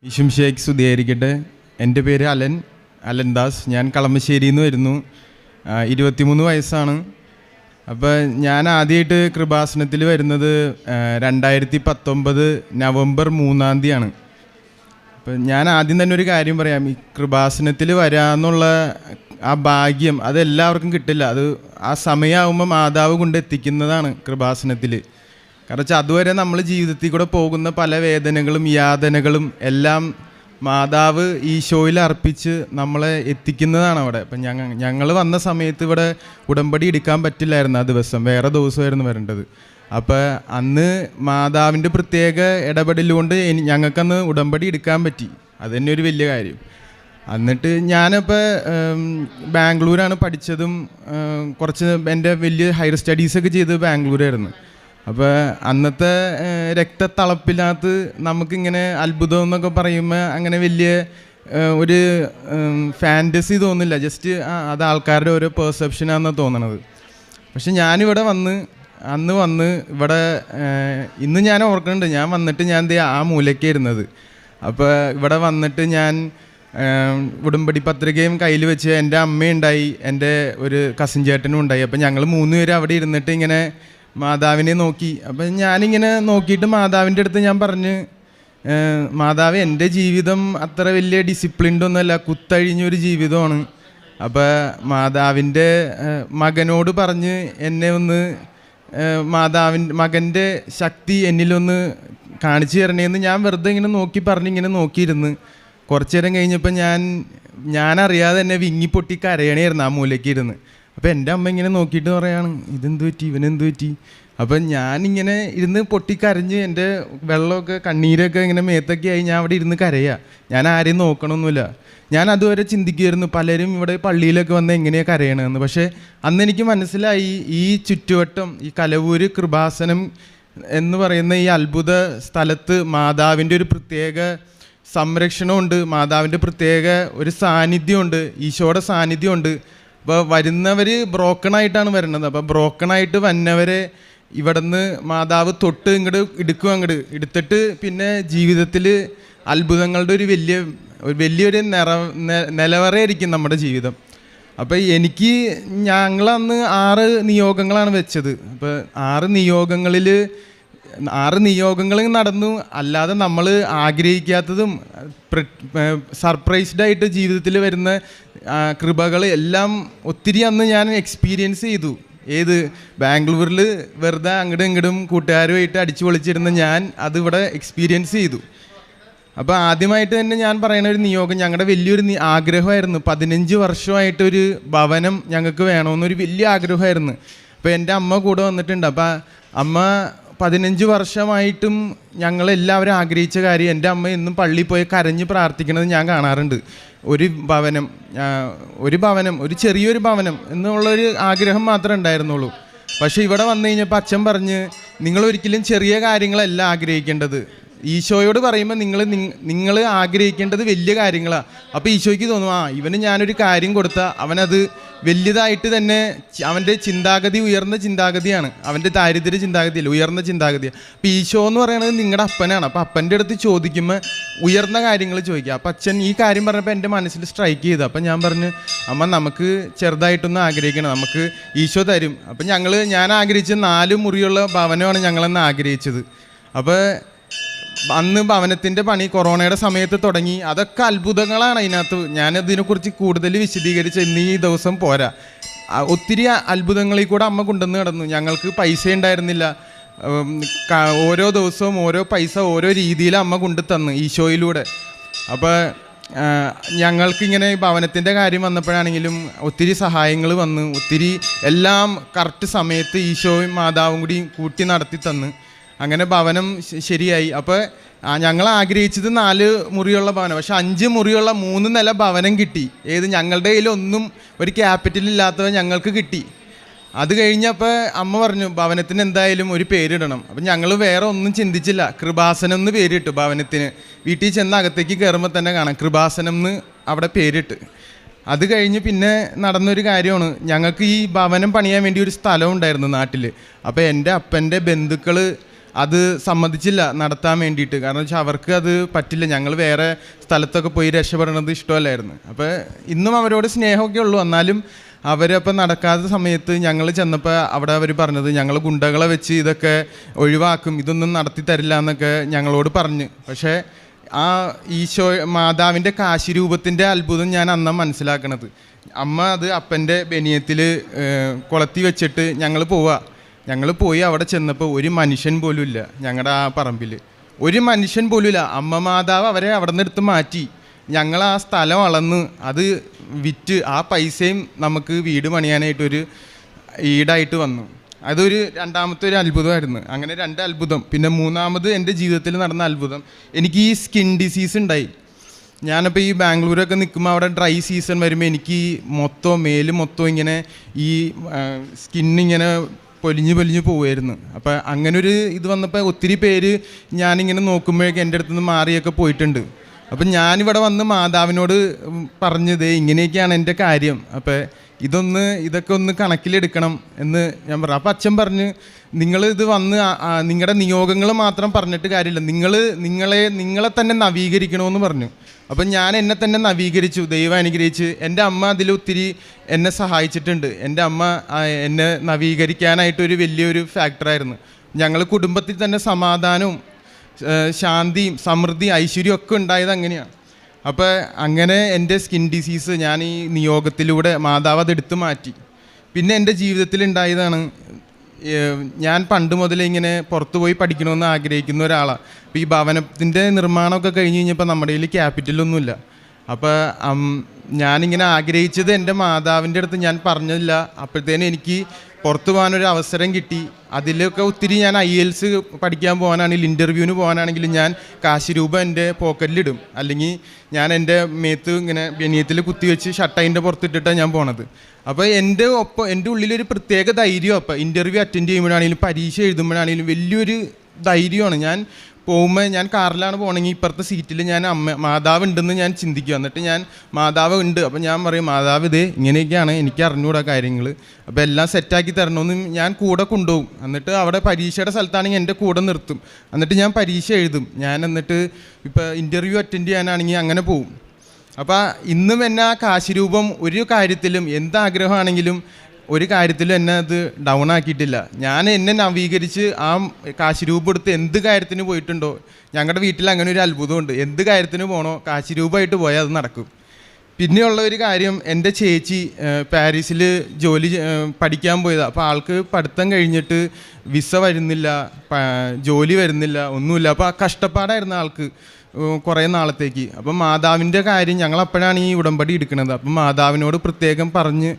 ഈശുമിശിഹായ്ക്ക് സ്തുതിയായിരിക്കട്ടെ. എൻ്റെ പേര് അലൻ ദാസ്. ഞാൻ കളമശ്ശേരിയിൽ നിന്ന് വരുന്നു. 23 വയസ്സാണ്. അപ്പോൾ ഞാൻ ആദ്യമായിട്ട് കൃപാസനത്തിൽ വരുന്നത് 2019 നവംബർ 3-ാം തീയതിയാണ്. അപ്പം ഞാൻ ആദ്യം തന്നെ ഒരു കാര്യം പറയാം. ഈ കൃപാസനത്തിൽ വരാമെന്നുള്ള ആ ഭാഗ്യം അതെല്ലാവർക്കും കിട്ടില്ല. അത് ആ സമയമാകുമ്പോൾ മാതാവ് കൊണ്ട് എത്തിക്കുന്നതാണ് കൃപാസനത്തിൽ. കാരണം വെച്ചാൽ അതുവരെ നമ്മൾ ജീവിതത്തിൽ കൂടെ പോകുന്ന പല വേദനകളും യാതനകളും എല്ലാം മാതാവ് ഈശോയിൽ അർപ്പിച്ച് നമ്മളെ എത്തിക്കുന്നതാണ് അവിടെ. അപ്പം ഞങ്ങൾ വന്ന സമയത്ത് ഇവിടെ ഉടമ്പടി എടുക്കാൻ പറ്റില്ലായിരുന്നു. ആ ദിവസം വേറെ ദിവസമായിരുന്നു വരേണ്ടത്. അപ്പോൾ അന്ന് മാതാവിൻ്റെ പ്രത്യേക ഇടപെടലുകൊണ്ട് ഞങ്ങൾക്കന്ന് ഉടമ്പടി എടുക്കാൻ പറ്റി. അത് തന്നെ ഒരു വലിയ കാര്യം. എന്നിട്ട് ഞാനിപ്പോൾ ബാംഗ്ലൂരാണ് പഠിച്ചതും കുറച്ച് എൻ്റെ വലിയ ഹയർ സ്റ്റഡീസൊക്കെ ചെയ്ത് ബാംഗ്ലൂരായിരുന്നു. അപ്പോൾ അന്നത്തെ രക്തത്തളപ്പിനകത്ത് നമുക്കിങ്ങനെ അത്ഭുതം എന്നൊക്കെ പറയുമ്പോൾ അങ്ങനെ വലിയ ഒരു ഫാൻറ്റസി തോന്നില്ല. ജസ്റ്റ് അത് ആൾക്കാരുടെ ഓരോ പെർസെപ്ഷനാണെന്നാണ് തോന്നണത്. പക്ഷെ ഞാനിവിടെ അന്ന് വന്ന് ഇവിടെ ഇന്ന് ഞാൻ ഓർക്കുന്നുണ്ട്. ഞാൻ വന്നിട്ട് ഞാൻ ആ മൂലയ്ക്ക് ഇരുന്നത്. അപ്പോൾ ഇവിടെ വന്നിട്ട് ഞാൻ ഉടമ്പടി പത്രികയും കയ്യിൽ വെച്ച് എൻ്റെ അമ്മയുണ്ടായി, എൻ്റെ ഒരു കസിൻ ചേട്ടനും ഉണ്ടായി. അപ്പോൾ ഞങ്ങൾ 3 പേര് അവിടെ ഇരുന്നിട്ട് ഇങ്ങനെ മാതാവിനെ നോക്കി. അപ്പം ഞാനിങ്ങനെ നോക്കിയിട്ട് മാതാവിൻ്റെ അടുത്ത് ഞാൻ പറഞ്ഞ്, മാതാവ് എൻ്റെ ജീവിതം അത്ര വലിയ ഡിസിപ്ലിൻഡ് ഒന്നുമല്ല, കുത്തഴിഞ്ഞൊരു ജീവിതമാണ്. അപ്പോൾ മാതാവിൻ്റെ മകനോട് പറഞ്ഞ് എന്നെ ഒന്ന് മകൻ്റെ ശക്തി എന്നിലൊന്ന് കാണിച്ചു തരണേന്ന് ഞാൻ വെറുതെ ഇങ്ങനെ ഇങ്ങനെ നോക്കിയിരുന്ന് കുറച്ചു നേരം കഴിഞ്ഞപ്പോൾ ഞാനറിയാതെ എന്നെ വിങ്ങിപ്പൊട്ടി കരയണമായിരുന്നു ആ മൂലയ്ക്ക് ഇരുന്ന്. അപ്പോൾ എൻ്റെ അമ്മ ഇങ്ങനെ നോക്കിയിട്ട് പറയാണ്, ഇതെന്ത് പറ്റി, ഇവനെന്ത് പറ്റി? അപ്പം ഞാനിങ്ങനെ ഇരുന്ന് പൊട്ടിക്കരഞ്ഞ് എൻ്റെ വെള്ളമൊക്കെ കണ്ണീരൊക്കെ ഇങ്ങനെ മേത്തൊക്കെ ആയി ഞാൻ അവിടെ ഇരുന്ന് കരയുക. ഞാൻ ആരെയും നോക്കണമൊന്നുമില്ല. ഞാൻ അതുവരെ ചിന്തിക്കുമായിരുന്നു പലരും ഇവിടെ പള്ളിയിലൊക്കെ വന്ന് എങ്ങനെയാണ് കരയണമെന്ന്. പക്ഷേ അന്ന് എനിക്ക് മനസ്സിലായി ഈ ചുറ്റുവട്ടം, ഈ കലവൂര് കൃപാസനം എന്ന് പറയുന്ന ഈ അത്ഭുത സ്ഥലത്ത് മാതാവിൻ്റെ ഒരു പ്രത്യേക സംരക്ഷണമുണ്ട്, മാതാവിൻ്റെ പ്രത്യേക ഒരു സാന്നിധ്യമുണ്ട്, ഈശോയുടെ സാന്നിധ്യമുണ്ട്. അപ്പോൾ വരുന്നവർ ബ്രോക്കണായിട്ടാണ് വരുന്നത്. അപ്പോൾ ബ്രോക്കണായിട്ട് വന്നവരെ ഇവിടുന്ന് മാതാവ് തൊട്ട് അങ്ങോട്ട് എടുത്തിട്ട് പിന്നെ ജീവിതത്തിൽ അത്ഭുതങ്ങളുടെ ഒരു വലിയൊരു നിലവറയായിരിക്കും നമ്മുടെ ജീവിതം. അപ്പോൾ ഞങ്ങളന്ന് 6 നിയോഗങ്ങളാണ് വെച്ചത്. അപ്പോൾ 6 നിയോഗങ്ങൾ നടന്നു. അല്ലാതെ നമ്മൾ ആഗ്രഹിക്കാത്തതും സർപ്രൈസ്ഡായിട്ട് ജീവിതത്തിൽ വരുന്ന കൃപകൾ എല്ലാം ഒത്തിരി അന്ന് ഞാൻ എക്സ്പീരിയൻസ് ചെയ്തു. ബാംഗ്ലൂരിൽ വെറുതെ അങ്ങോട്ടും ഇങ്ങോട്ടും കൂട്ടുകാരുമായിട്ട് അടിച്ചു പൊളിച്ചിരുന്ന ഞാൻ അതിവിടെ എക്സ്പീരിയൻസ് ചെയ്തു. അപ്പോൾ ആദ്യമായിട്ട് തന്നെ ഞാൻ പറയുന്ന ഒരു നിയോഗം, ഞങ്ങളുടെ വലിയൊരു ആഗ്രഹമായിരുന്നു. 15 വർഷമായിട്ടൊരു ഭവനം ഞങ്ങൾക്ക് വേണമെന്നൊരു വലിയ ആഗ്രഹമായിരുന്നു. അപ്പോൾ എൻ്റെ അമ്മ കൂടെ വന്നിട്ടുണ്ട്. അപ്പോൾ അമ്മ 15 വർഷമായിട്ടും ഞങ്ങളെല്ലാവരും ആഗ്രഹിച്ച കാര്യം, എൻ്റെ അമ്മ എന്നും പള്ളിയിൽ പോയി കരഞ്ഞ് പ്രാർത്ഥിക്കുന്നത് ഞാൻ കാണാറുണ്ട്. ഒരു ഭവനം, ഒരു ചെറിയൊരു ഭവനം എന്നുള്ളൊരു ആഗ്രഹം മാത്രമേ ഉണ്ടായിരുന്നുള്ളൂ. പക്ഷേ ഇവിടെ വന്നു കഴിഞ്ഞപ്പോൾ അച്ഛൻ പറഞ്ഞ്, നിങ്ങളൊരിക്കലും ചെറിയ കാര്യങ്ങളല്ല ആഗ്രഹിക്കേണ്ടത്. ഈശോയോട് പറയുമ്പോൾ നിങ്ങൾ ആഗ്രഹിക്കേണ്ടത് വലിയ കാര്യങ്ങളാണ്. അപ്പോൾ ഈശോയ്ക്ക് തോന്നും, ഇവന് ഞാനൊരു കാര്യം കൊടുത്താൽ അവനത് വലിയതായിട്ട് തന്നെ, അവൻ്റെ ചിന്താഗതി ഉയർന്ന ചിന്താഗതിയാണ്, അവൻ്റെ ദാരിദ്ര്യ ചിന്താഗതിയല്ല, ഉയർന്ന ചിന്താഗതിയാണ്. അപ്പോൾ ഈശോ എന്ന് പറയുന്നത് നിങ്ങളുടെ അപ്പനാണ്. അപ്പോൾ അപ്പൻ്റെ അടുത്ത് ചോദിക്കുമ്പോൾ ഉയർന്ന കാര്യങ്ങൾ ചോദിക്കുക. അപ്പോൾ അച്ഛൻ ഈ കാര്യം പറഞ്ഞപ്പോൾ എൻ്റെ മനസ്സിൽ സ്ട്രൈക്ക് ചെയ്തു. അപ്പം ഞാൻ പറഞ്ഞു, അമ്മ നമുക്ക് ചെറുതായിട്ടൊന്ന് ആഗ്രഹിക്കണം, നമുക്ക് ഈശോ തരും. അപ്പം ഞാൻ ആഗ്രഹിച്ച 4 മുറിയുള്ള ഭവനമാണ് ഞങ്ങളന്ന് ആഗ്രഹിച്ചത്. അപ്പോൾ അന്ന് ഭവനത്തിൻ്റെ പണി കൊറോണയുടെ സമയത്ത് തുടങ്ങി. അതൊക്കെ അത്ഭുതങ്ങളാണ് അതിനകത്ത്. ഞാനതിനെക്കുറിച്ച് കൂടുതൽ വിശദീകരിച്ച് ഇന്ന് ഈ ദിവസം പോരാ. ഒത്തിരി അത്ഭുതങ്ങളിൽ കൂടെ അമ്മ കൊണ്ടുവന്ന് കിടന്നു. ഞങ്ങൾക്ക് പൈസ ഉണ്ടായിരുന്നില്ല. ഓരോ ദിവസവും ഓരോ പൈസ ഓരോ രീതിയിൽ അമ്മ കൊണ്ടു തന്നു ഈശോയിലൂടെ. അപ്പോൾ ഞങ്ങൾക്കിങ്ങനെ ഭവനത്തിൻ്റെ കാര്യം വന്നപ്പോഴാണെങ്കിലും ഒത്തിരി സഹായങ്ങൾ വന്ന്, ഒത്തിരി എല്ലാം കറക്റ്റ് സമയത്ത് ഈശോയും മാതാവും കൂടി കൂട്ടി നടത്തി തന്ന് അങ്ങനെ ഭവനം ശരിയായി. അപ്പോൾ ഞങ്ങൾ ആഗ്രഹിച്ചത് 4 മുറിയുള്ള ഭവനം, പക്ഷെ 5 മുറിയുള്ള 3 നില ഭവനം കിട്ടി. ഞങ്ങളുടെ കയ്യിലൊന്നും ഒരു ക്യാപിറ്റൽ ഇല്ലാത്തവ ഞങ്ങൾക്ക് കിട്ടി. അത് കഴിഞ്ഞപ്പോൾ അമ്മ പറഞ്ഞു, ഭവനത്തിന് എന്തായാലും ഒരു പേരിടണം. അപ്പം ഞങ്ങൾ വേറെ ഒന്നും ചിന്തിച്ചില്ല, കൃപാസനം എന്ന് പേരിട്ടു ഭവനത്തിന്. വീട്ടിൽ ചെന്ന് അകത്തേക്ക് കയറുമ്പോൾ തന്നെ കാണാം കൃപാസനം എന്ന് അവിടെ പേരിട്ട്. അത് കഴിഞ്ഞ് പിന്നെ നടന്നൊരു കാര്യമാണ്, ഞങ്ങൾക്ക് ഈ ഭവനം പണിയാൻ വേണ്ടി ഒരു സ്ഥലം ഉണ്ടായിരുന്നു നാട്ടിൽ. അപ്പോൾ എൻ്റെ അപ്പൻ്റെ ബന്ധുക്കൾ അത് സമ്മതിച്ചില്ല നടത്താൻ വേണ്ടിയിട്ട്. കാരണം വെച്ചാൽ അവർക്ക് അത് പറ്റില്ല, ഞങ്ങൾ വേറെ സ്ഥലത്തൊക്കെ പോയി രക്ഷപ്പെടണത് ഇഷ്ടമല്ലായിരുന്നു. അപ്പോൾ ഇന്നും അവരോട് സ്നേഹമൊക്കെ ഉള്ളൂ. എന്നാലും അവരപ്പോൾ നടക്കാത്ത സമയത്ത് ഞങ്ങൾ ചെന്നപ്പോൾ അവിടെ അവർ പറഞ്ഞത് ഞങ്ങൾ ഗുണ്ടകളെ വെച്ച് ഇതൊക്കെ ഒഴിവാക്കും, ഇതൊന്നും നടത്തി തരില്ല എന്നൊക്കെ ഞങ്ങളോട് പറഞ്ഞ്. പക്ഷേ ആ ഈശോ മാതാവിൻ്റെ കാശിരൂപത്തിൻ്റെ അത്ഭുതം ഞാൻ അന്നാ മനസ്സിലാക്കണത്. അമ്മ അത് അപ്പൻ്റെ ബനിയത്തിൽ കൊളത്തി വെച്ചിട്ട് ഞങ്ങൾ പോയി അവിടെ ചെന്നപ്പോൾ ഒരു മനുഷ്യൻ പോലും ഇല്ല. ഞങ്ങളുടെ ആ പറമ്പിൽ ഒരു മനുഷ്യൻ പോലും ഇല്ല. അമ്മ മാതാവ് അവരെ അവിടെ നിന്ന് എടുത്ത് മാറ്റി. ഞങ്ങൾ ആ സ്ഥലം അളന്ന് അത് വിറ്റ് ആ പൈസയും നമുക്ക് വീട് പണിയാനായിട്ടൊരു ഈടായിട്ട് വന്നു. അതൊരു രണ്ടാമത്തെ ഒരു അത്ഭുതമായിരുന്നു. അങ്ങനെ 2 അത്ഭുതം. പിന്നെ മൂന്നാമത് എൻ്റെ ജീവിതത്തിൽ നടന്ന അത്ഭുതം, എനിക്ക് ഈ സ്കിൻ ഡിസീസ് ഉണ്ടായി. ഞാനപ്പോൾ ഈ ബാംഗ്ലൂരൊക്കെ നിൽക്കുമ്പോൾ അവിടെ ഡ്രൈ സീസൺ വരുമ്പോൾ എനിക്ക് മേല് മൊത്തം ഇങ്ങനെ ഈ സ്കിന്നിങ്ങനെ പൊലിഞ്ഞ് പോവുമായിരുന്നു. അപ്പോൾ അങ്ങനൊരു ഇത് വന്നപ്പോൾ ഒത്തിരി പേര് ഞാനിങ്ങനെ നോക്കുമ്പോഴേക്കും എൻ്റെ അടുത്ത് നിന്ന് മാറിയൊക്കെ പോയിട്ടുണ്ട്. അപ്പം ഞാനിവിടെ വന്ന് മാതാവിനോട് പറഞ്ഞത് ഇങ്ങനെയൊക്കെയാണ് എൻ്റെ കാര്യം, അപ്പോൾ ഇതൊക്കെ ഒന്ന് കണക്കിലെടുക്കണം എന്ന് ഞാൻ പറഞ്ഞു. അപ്പം അച്ഛൻ പറഞ്ഞ് നിങ്ങളിത് വന്ന് നിങ്ങളുടെ നിയോഗങ്ങൾ മാത്രം പറഞ്ഞിട്ട് കാര്യമില്ല, നിങ്ങളെ തന്നെ നവീകരിക്കണമെന്ന് പറഞ്ഞു. അപ്പം ഞാൻ എന്നെ തന്നെ നവീകരിച്ചു, ദൈവം അനുഗ്രഹിച്ച്. എൻ്റെ അമ്മ അതിലൊത്തിരി എന്നെ സഹായിച്ചിട്ടുണ്ട്. എൻ്റെ അമ്മ എന്നെ നവീകരിക്കാനായിട്ടൊരു വലിയൊരു ഫാക്ടറായിരുന്നു. ഞങ്ങൾ കുടുംബത്തിൽ തന്നെ സമാധാനവും ശാന്തിയും സമൃദ്ധി ഐശ്വര്യം ഒക്കെ ഉണ്ടായത് അങ്ങനെയാണ്. അപ്പോൾ അങ്ങനെ എൻ്റെ സ്കിൻ ഡിസീസ് ഞാൻ ഈ നിയോഗത്തിലൂടെ മാതാവ് അതെടുത്ത് മാറ്റി. പിന്നെ എൻ്റെ ജീവിതത്തിൽ ഉണ്ടായതാണ്, ഞാൻ പണ്ട് മുതലേ ഇങ്ങനെ പുറത്തു പോയി പഠിക്കണമെന്ന് ആഗ്രഹിക്കുന്ന ഒരാളാണ്. അപ്പോൾ ഈ ഭവനത്തിൻ്റെ നിർമ്മാണമൊക്കെ കഴിഞ്ഞ് കഴിഞ്ഞപ്പോൾ നമ്മുടെ കയ്യിൽ ക്യാപിറ്റലൊന്നുമില്ല. അപ്പോൾ ഞാനിങ്ങനെ ആഗ്രഹിച്ചത് എൻ്റെ മാതാവിൻ്റെ അടുത്ത് ഞാൻ പറഞ്ഞില്ല. അപ്പോഴത്തേനും എനിക്ക് പുറത്തു പോകാനൊരു അവസരം കിട്ടി. അതിലൊക്കെ ഒത്തിരി ഞാൻ IELTS പഠിക്കാൻ പോകാനാണെങ്കിലും ഇൻ്റർവ്യൂവിന് പോകാനാണെങ്കിലും ഞാൻ കാശ് രൂപ എൻ്റെ പോക്കറ്റിലിടും, അല്ലെങ്കിൽ ഞാൻ എൻ്റെ മേത്ത് ഇങ്ങനെ ബനിയത്തിൽ കുത്തിവെച്ച് ഷട്ടൈൻ്റെ പുറത്തിട്ടിട്ടാണ് ഞാൻ പോണത്. അപ്പോൾ എൻ്റെ ഉള്ളിലൊരു പ്രത്യേക ധൈര്യം. അപ്പോൾ ഇൻ്റർവ്യൂ അറ്റൻഡ് ചെയ്യുമ്പോഴാണെങ്കിലും പരീക്ഷ എഴുതുമ്പോഴാണെങ്കിലും വലിയൊരു ധൈര്യമാണ്. ഞാൻ പോകുമ്പോൾ ഞാൻ കാറിലാണ് പോകണമെങ്കിൽ ഇപ്പുറത്തെ സീറ്റിൽ ഞാൻ മാതാവ് ഉണ്ടെന്ന് ഞാൻ ചിന്തിക്കുക. എന്നിട്ട് ഞാൻ മാതാവ് ഉണ്ട്, അപ്പോൾ ഞാൻ പറയും മാതാവ് ഇതേ ഇങ്ങനെയൊക്കെയാണ്, എനിക്ക് അറിഞ്ഞുകൂടാ കാര്യങ്ങൾ, അപ്പോൾ എല്ലാം സെറ്റാക്കി തരണമെന്ന് ഞാൻ കൂടെ കൊണ്ടുപോകും. എന്നിട്ട് അവിടെ പരീക്ഷയുടെ സ്ഥലത്താണെങ്കിൽ എൻ്റെ കൂടെ നിർത്തും. എന്നിട്ട് ഞാൻ പരീക്ഷ എഴുതും. ഞാൻ എന്നിട്ട് ഇപ്പോൾ ഇൻ്റർവ്യൂ അറ്റൻഡ് ചെയ്യാനാണെങ്കിൽ അങ്ങനെ പോവും. അപ്പോൾ ഇന്നും എന്നെ ആ കാശിരൂപം ഒരു കാര്യത്തിലും എന്താഗ്രഹമാണെങ്കിലും ഒരു കാര്യത്തിലും എന്നെ അത് ഡൗൺ ആക്കിയിട്ടില്ല. ഞാൻ എന്നെ നവീകരിച്ച് ആ കാശിരൂപം എടുത്ത് എന്ത് കാര്യത്തിന് പോയിട്ടുണ്ടോ, ഞങ്ങളുടെ വീട്ടിൽ അങ്ങനെ ഒരു അത്ഭുതമുണ്ട്, എന്ത് കാര്യത്തിന് പോകണോ കാശിരൂപമായിട്ട് പോയാൽ അത് നടക്കും. പിന്നെയുള്ള ഒരു കാര്യം, എൻ്റെ ചേച്ചി പാരീസിൽ പഠിക്കാൻ പോയതാണ്. അപ്പോൾ ആൾക്ക് പഠിത്തം കഴിഞ്ഞിട്ട് വിസ വരുന്നില്ല, ജോലി വരുന്നില്ല, ഒന്നുമില്ല. അപ്പോൾ ആ കഷ്ടപ്പാടായിരുന്നു ആൾക്ക് കുറേ നാളത്തേക്ക്. അപ്പം മാതാവിൻ്റെ കാര്യം ഞങ്ങളപ്പോഴാണ് ഈ ഉടമ്പടി എടുക്കുന്നത്. അപ്പം മാതാവിനോട് പ്രത്യേകം പറഞ്ഞ്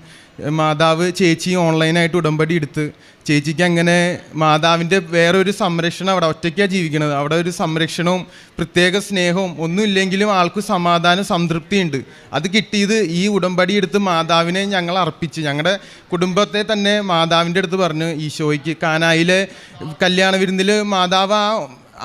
മാതാവ് ചേച്ചി ഓൺലൈനായിട്ട് ഉടമ്പടി എടുത്ത് ചേച്ചിക്ക് അങ്ങനെ മാതാവിൻ്റെ വേറൊരു സംരക്ഷണം, അവിടെ ഒറ്റയ്ക്കാണ് ജീവിക്കുന്നത്, അവിടെ ഒരു സംരക്ഷണവും പ്രത്യേക സ്നേഹവും ഒന്നുമില്ലെങ്കിലും ആൾക്ക് സമാധാനം സംതൃപ്തിയുണ്ട്. അത് കിട്ടിയത് ഈ ഉടമ്പടി എടുത്ത് മാതാവിനെ ഞങ്ങൾ അർപ്പിച്ച് ഞങ്ങളുടെ കുടുംബത്തെ തന്നെ മാതാവിൻ്റെ അടുത്ത് പറഞ്ഞു. ഈശോയ്ക്ക് കാനായിലെ കല്യാണ വിരുന്നിൽ മാതാവ്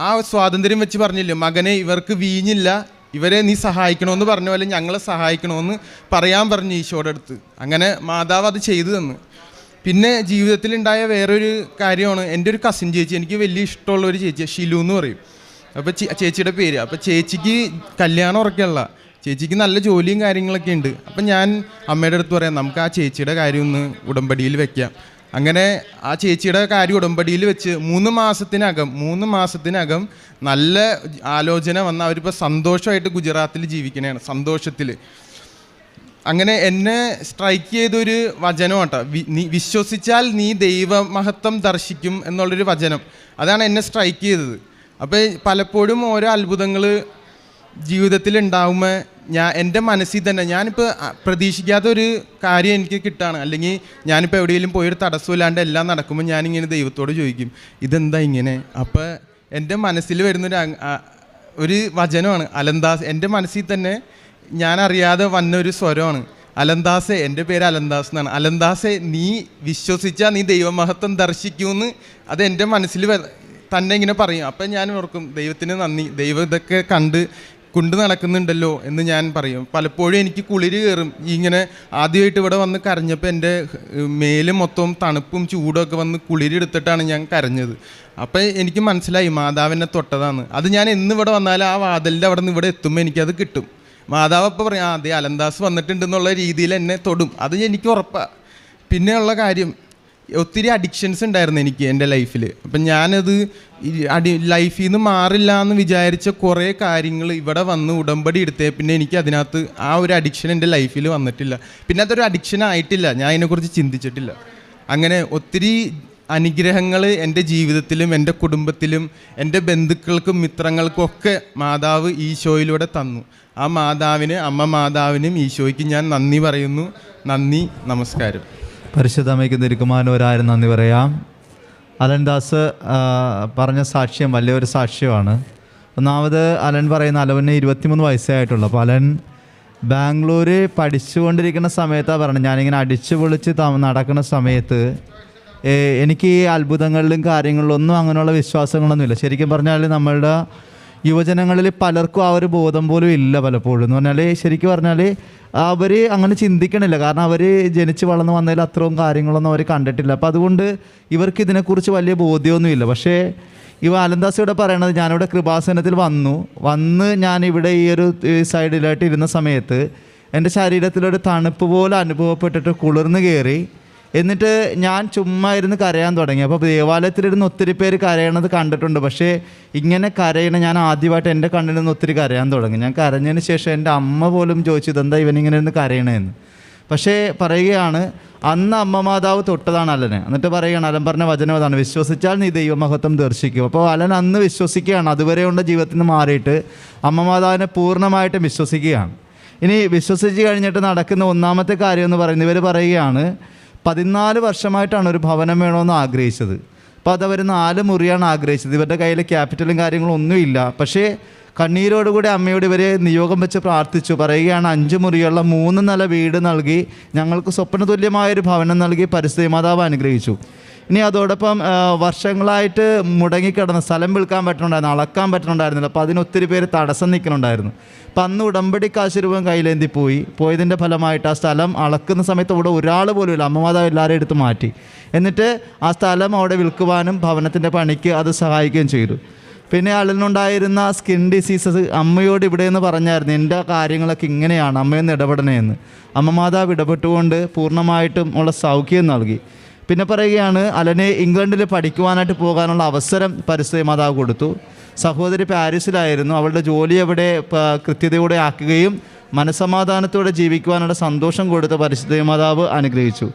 ആ സ്വാതന്ത്ര്യം വെച്ച് പറഞ്ഞില്ലേ, മകനെ ഇവർക്ക് വീഞ്ഞില്ല, ഇവരെ നീ സഹായിക്കണമെന്ന് പറഞ്ഞ പോലെ ഞങ്ങളെ സഹായിക്കണമെന്ന് പറയാൻ പറഞ്ഞു ഈശോയുടെ അടുത്ത്. അങ്ങനെ മാതാവ് അത് ചെയ്തു തന്നു. പിന്നെ ജീവിതത്തിലുണ്ടായ വേറൊരു കാര്യമാണ്, എൻ്റെ ഒരു കസിൻ ചേച്ചി, എനിക്ക് വലിയ ഇഷ്ടമുള്ള ഒരു ചേച്ചി, ഷിലു എന്ന് പറയും. അപ്പോൾ ചേച്ചിയുടെ പേര്. അപ്പോൾ ചേച്ചിക്ക് കല്യാണം ഉറക്കല്ല, ചേച്ചിക്ക് നല്ല ജോലിയും കാര്യങ്ങളൊക്കെ ഉണ്ട്. അപ്പം ഞാൻ അമ്മയുടെ അടുത്ത് പറയാം, നമുക്ക് ആ ചേച്ചിയുടെ കാര്യം ഒന്ന് ഉടമ്പടിയിൽ വെക്കാം. അങ്ങനെ ആ ചേച്ചിയുടെ കാര്യം ഉടമ്പടിയിൽ വെച്ച് 3 മാസത്തിനകം നല്ല ആലോചന വന്ന അവരിപ്പോൾ സന്തോഷമായിട്ട് ഗുജറാത്തിൽ ജീവിക്കണതാണ്, സന്തോഷത്തിൽ. അങ്ങനെ എന്നെ സ്ട്രൈക്ക് ചെയ്തൊരു വചനം കേട്ടോ, നീ വിശ്വസിച്ചാൽ നീ ദൈവമഹത്വം ദർശിക്കും എന്നുള്ളൊരു വചനം. അതാണ് എന്നെ സ്ട്രൈക്ക് ചെയ്തത്. അപ്പോൾ പലപ്പോഴും ഓരോ അത്ഭുതങ്ങൾ ജീവിതത്തിൽ ഉണ്ടാകുമ്പോൾ എൻ്റെ മനസ്സിൽ തന്നെ ഞാനിപ്പോൾ പ്രതീക്ഷിക്കാത്തൊരു കാര്യം എനിക്ക് കിട്ടുകയാണ്, അല്ലെങ്കിൽ ഞാനിപ്പോൾ എവിടെയെങ്കിലും പോയൊരു തടസ്സമില്ലാണ്ട് എല്ലാം നടക്കുമ്പോൾ ഞാനിങ്ങനെ ദൈവത്തോട് ചോദിക്കും ഇതെന്താ ഇങ്ങനെ. അപ്പോൾ എൻ്റെ മനസ്സിൽ വരുന്നൊരു വചനമാണ് അലന്താസ്. എൻ്റെ മനസ്സിൽ തന്നെ ഞാൻ അറിയാതെ വന്നൊരു സ്വരമാണ് അലന്താസെ. എൻ്റെ പേര് അലന്താസ് എന്നാണ്. അലന്താസെ, നീ വിശ്വസിച്ചാൽ നീ ദൈവമഹത്വം ദർശിക്കുമെന്ന് അത് എൻ്റെ മനസ്സിൽ തന്നെ ഇങ്ങനെ പറയും. അപ്പം ഞാൻ ഓർക്കും ദൈവത്തിന് നന്ദി, ദൈവം ഇതൊക്കെ കൊണ്ട് നടക്കുന്നുണ്ടല്ലോ എന്ന് ഞാൻ പറയും. പലപ്പോഴും എനിക്ക് കുളിര് കയറും. ഇങ്ങനെ ആദ്യമായിട്ട് ഇവിടെ വന്ന് കരഞ്ഞപ്പോൾ എൻ്റെ മേല് മൊത്തം തണുപ്പും ചൂടും ഒക്കെ വന്ന് കുളിരെടുത്തിട്ടാണ് ഞാൻ കരഞ്ഞത്. അപ്പം എനിക്ക് മനസ്സിലായി മാതാവിനെ തൊട്ടതാണ്. അത് ഞാൻ എന്നിവിടെ വന്നാലും ആ വാതിലിൻ്റെ അവിടെ നിന്ന് ഇവിടെ എത്തുമ്പോൾ എനിക്കത് കിട്ടും. മാതാവ് അപ്പോൾ പറയും അതെ അലൻദാസ് വന്നിട്ടുണ്ടെന്നുള്ള രീതിയിൽ എന്നെ തൊടും. അത് എനിക്ക് ഉറപ്പാണ്. പിന്നെയുള്ള കാര്യം, ഒത്തിരി അഡിക്ഷൻസ് ഉണ്ടായിരുന്നു എനിക്ക് എൻ്റെ ലൈഫിൽ. അപ്പം ഞാനത് ലൈഫിൽ നിന്ന് മാറില്ല എന്ന് വിചാരിച്ച കുറേ കാര്യങ്ങൾ ഇവിടെ വന്ന് ഉടമ്പടി എടുത്തേ പിന്നെ എനിക്ക് അതിനകത്ത് ആ ഒരു അഡിക്ഷൻ എൻ്റെ ലൈഫിൽ വന്നിട്ടില്ല. പിന്നെ അതൊരു അഡിക്ഷൻ ആയിട്ടില്ല, ഞാൻ അതിനെക്കുറിച്ച് ചിന്തിച്ചിട്ടില്ല. അങ്ങനെ ഒത്തിരി അനുഗ്രഹങ്ങൾ എൻ്റെ ജീവിതത്തിലും എൻ്റെ കുടുംബത്തിലും എൻ്റെ ബന്ധുക്കൾക്കും മിത്രങ്ങൾക്കും ഒക്കെ മാതാവ് ഈശോയിലൂടെ തന്നു. ആ മാതാവിന്, അമ്മ മാതാവിനും ഈശോയ്ക്ക് ഞാൻ നന്ദി പറയുന്നു. നന്ദി, നമസ്കാരം. പരിശുദ്ധ അമ്മയ്ക്ക് തിരുക്കുമാരന് ഒരായിരം നന്ദി പറയാം. അലൻദാസ് പറഞ്ഞ സാക്ഷ്യം വലിയൊരു സാക്ഷ്യമാണ്. ഒന്നാമത് അലൻ പറയുന്ന അലവന് 23 വയസ്സേ ആയിട്ടുള്ളൂ. അപ്പോൾ അലൻ ബാംഗ്ലൂർ പഠിച്ചുകൊണ്ടിരിക്കുന്ന സമയത്താണ് പറഞ്ഞത്, ഞാനിങ്ങനെ അടിച്ചു പൊളിച്ച് നടക്കുന്ന സമയത്ത് എനിക്ക് ഈ അത്ഭുതങ്ങളിലും കാര്യങ്ങളിലൊന്നും അങ്ങനെയുള്ള വിശ്വാസങ്ങളൊന്നുമില്ല. ശരിക്കും പറഞ്ഞാൽ നമ്മളുടെ യുവജനങ്ങളിൽ പലർക്കും ആ ഒരു ബോധം പോലും ഇല്ല പലപ്പോഴും. എന്ന് പറഞ്ഞാൽ ശരിക്കും പറഞ്ഞാൽ അവർ അങ്ങനെ ചിന്തിക്കണില്ല. കാരണം അവർ ജനിച്ച് വളർന്ന് വന്നതിൽ അത്രയും കാര്യങ്ങളൊന്നും അവർ കണ്ടിട്ടില്ല. അപ്പോൾ അതുകൊണ്ട് ഇവർക്ക് ഇതിനെക്കുറിച്ച് വലിയ ബോധ്യമൊന്നുമില്ല. പക്ഷേ അലൻദാസ് ഇവിടെ പറയണത്, ഞാനിവിടെ കൃപാസനത്തിൽ വന്ന് ഞാനിവിടെ ഈ ഒരു സൈഡിലായിട്ട് ഇരുന്ന സമയത്ത് എൻ്റെ ശരീരത്തിലൊരു തണുപ്പ് പോലെ അനുഭവപ്പെട്ടിട്ട് കുളിർന്ന് കയറി. എന്നിട്ട് ഞാൻ ചുമ്മാ ഇരുന്ന് കരയാൻ തുടങ്ങി. അപ്പോൾ ദേവാലയത്തിലിരുന്ന് ഒത്തിരി പേര് കരയണത് കണ്ടിട്ടുണ്ട്, പക്ഷേ ഇങ്ങനെ കരയണ ഞാൻ ആദ്യമായിട്ട് എൻ്റെ കണ്ണിൽ നിന്ന് ഒത്തിരി കരയാൻ തുടങ്ങി. ഞാൻ കരഞ്ഞതിന് ശേഷം എൻ്റെ അമ്മ പോലും ചോദിച്ചു ഇതെന്താ ഇവനിങ്ങനെ ഇരുന്ന് കരയണേന്ന്. പക്ഷേ പറയുകയാണ്, അന്ന് അമ്മ മാതാവ് തൊട്ടതാണ് അലനെ. എന്നിട്ട് പറയുകയാണ്, അലൻ പറഞ്ഞ വചനം അതാണ്, വിശ്വസിച്ചാൽ നീ ദൈവമഹത്വം ദർശിക്കും. അപ്പോൾ അലൻ അന്ന് വിശ്വസിക്കുകയാണ്. അതുവരെയുള്ള ജീവിതത്തിൽ നിന്ന് മാറിയിട്ട് അമ്മ മാതാവിനെ പൂർണ്ണമായിട്ടും വിശ്വസിക്കുകയാണ്. ഇനി വിശ്വസിച്ച് കഴിഞ്ഞിട്ട് നടക്കുന്ന ഒന്നാമത്തെ കാര്യം എന്ന് പറയുന്നത്, ഇവർ പറയുകയാണ് 14 വർഷമായിട്ടാണ് ഒരു ഭവനം വേണമെന്ന് ആഗ്രഹിച്ചത്. അപ്പോൾ അതവർ 4 മുറിയാണ് ആഗ്രഹിച്ചത്. ഇവരുടെ കയ്യിൽ ക്യാപിറ്റലും കാര്യങ്ങളും ഒന്നുമില്ല. പക്ഷേ കണ്ണീരോടുകൂടി അമ്മയോട് ഇവരെ നിയോഗം വെച്ച് പ്രാർത്ഥിച്ചു. പറയുകയാണ്, 5 മുറിയുള്ള 3 നില വീട് നൽകി ഞങ്ങൾക്ക് സ്വപ്നതുല്യമായൊരു ഭവനം നൽകി പരിസ്ഥിതി മാതാവ് അനുഗ്രഹിച്ചു. ഇനി അതോടൊപ്പം വർഷങ്ങളായിട്ട് മുടങ്ങിക്കിടന്ന സ്ഥലം വിൽക്കാൻ പറ്റുന്നുണ്ടായിരുന്നു, അളക്കാൻ പറ്റുന്നുണ്ടായിരുന്നില്ല. അപ്പോൾ അതിനൊത്തിരി പേര് തടസ്സം നിൽക്കുന്നുണ്ടായിരുന്നു. അപ്പം അന്ന് ഉടമ്പടി കാശ് രൂപം കയ്യിലേന്തി പോയതിൻ്റെ ഫലമായിട്ട് ആ സ്ഥലം അളക്കുന്ന സമയത്ത് അവിടെ ഒരാൾ പോലും ഇല്ല. അമ്മമാതാവ് എല്ലാവരും എടുത്ത് മാറ്റി. എന്നിട്ട് ആ സ്ഥലം അവിടെ വിൽക്കുവാനും ഭവനത്തിൻ്റെ പണിക്ക് അത് സഹായിക്കുകയും ചെയ്തു. പിന്നെ അലനുണ്ടായിരുന്ന സ്കിൻ ഡിസീസസ് അമ്മയോട് ഇവിടെ നിന്ന് പറഞ്ഞായിരുന്നു, എൻ്റെ കാര്യങ്ങളൊക്കെ ഇങ്ങനെയാണ്, അമ്മയൊന്ന് ഇടപെടണേന്ന്. അമ്മ മാതാവ് ഇടപെട്ടുകൊണ്ട് പൂർണ്ണമായിട്ടും ഉള്ള സൗഖ്യം നൽകി. പിന്നെ പറയുകയാണ്, അലനെ ഇംഗ്ലണ്ടിൽ പഠിക്കുവാനായിട്ട് പോകാനുള്ള അവസരം പരിസ്ഥിതി മാതാവ് കൊടുത്തു. സഹോദരി പാരീസിലായിരുന്നു, അവളുടെ ജോലി അവിടെ കൃത്യതയോടെ ആക്കുകയും മനസ്സമാധാനത്തോടെ ജീവിക്കുവാനുള്ള സന്തോഷം കൊടുത്ത് പരിസ്ഥിതി മാതാവ് അനുഗ്രഹിച്ചു.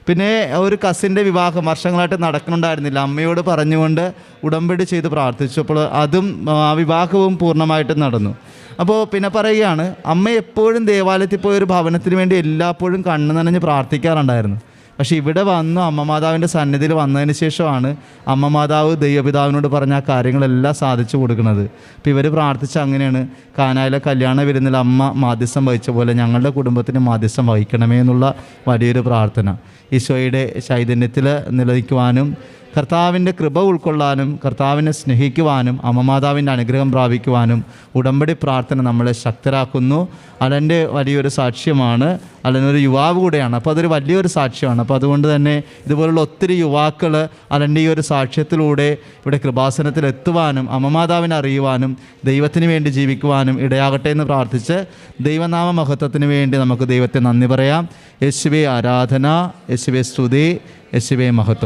പിന്നെ ഒരു കസിൻ്റെ വിവാഹം വർഷങ്ങളായിട്ട് നടക്കുന്നുണ്ടായിരുന്നില്ല. അമ്മയോട് പറഞ്ഞുകൊണ്ട് ഉടമ്പടി ചെയ്ത് പ്രാർത്ഥിച്ചു. അപ്പോൾ അതും ആ വിവാഹവും പൂർണ്ണമായിട്ടും നടന്നു. അപ്പോൾ പിന്നെ പറയുകയാണ്, അമ്മ എപ്പോഴും ദേവാലയത്തിൽ പോയൊരു ഭവനത്തിന് വേണ്ടി എല്ലായ്പ്പോഴും കണ്ണു നനഞ്ഞ് പ്രാർത്ഥിക്കാറുണ്ടായിരുന്നു. പക്ഷേ ഇവിടെ വന്നു അമ്മ മാതാവിൻ്റെ സന്നിധിയിൽ വന്നതിന് ശേഷമാണ് അമ്മ മാതാവ് ദൈവപിതാവിനോട് പറഞ്ഞ ആ കാര്യങ്ങളെല്ലാം സാധിച്ചു കൊടുക്കുന്നത്. അപ്പോൾ ഇവർ പ്രാർത്ഥിച്ച അങ്ങനെയാണ്, കാനായിലെ കല്യാണ വിരുന്നിൽ അമ്മ മാധ്യസ്ഥം വഹിച്ച പോലെ ഞങ്ങളുടെ കുടുംബത്തിന് മാധ്യസ്ഥം വഹിക്കണമേ എന്നുള്ള വലിയൊരു പ്രാർത്ഥന. ഈശോയുടെ ചൈതന്യത്തിൽ നിലനിൽക്കുവാനും കർത്താവിൻ്റെ കൃപ ഉൾക്കൊള്ളാനും കർത്താവിനെ സ്നേഹിക്കുവാനും അമ്മമാതാവിൻ്റെ അനുഗ്രഹം പ്രാപിക്കുവാനും ഉടമ്പടി പ്രാർത്ഥന നമ്മളെ ശക്തരാക്കുന്നു. അലൻ്റെ വലിയൊരു സാക്ഷ്യമാണ്. അലനൊരു യുവാവ് കൂടെയാണ്. അപ്പോൾ അതൊരു വലിയൊരു സാക്ഷ്യമാണ്. അപ്പോൾ അതുകൊണ്ട് തന്നെ ഇതുപോലുള്ള ഒത്തിരി യുവാക്കൾ അലൻ്റെ ഈ ഒരു സാക്ഷ്യത്തിലൂടെ ഇവിടെ കൃപാസനത്തിൽ എത്തുവാനും അമ്മമാതാവിനെ അറിയുവാനും ദൈവത്തിന് വേണ്ടി ജീവിക്കുവാനും ഇടയാകട്ടെ എന്ന് പ്രാർത്ഥിച്ച് ദൈവനാമ മഹത്വത്തിന് വേണ്ടി നമുക്ക് ദൈവത്തെ നന്ദി പറയാം. യേശുവേ ആരാധന, യേശുവേ സ്തുതി, യേശുവേ മഹത്വം.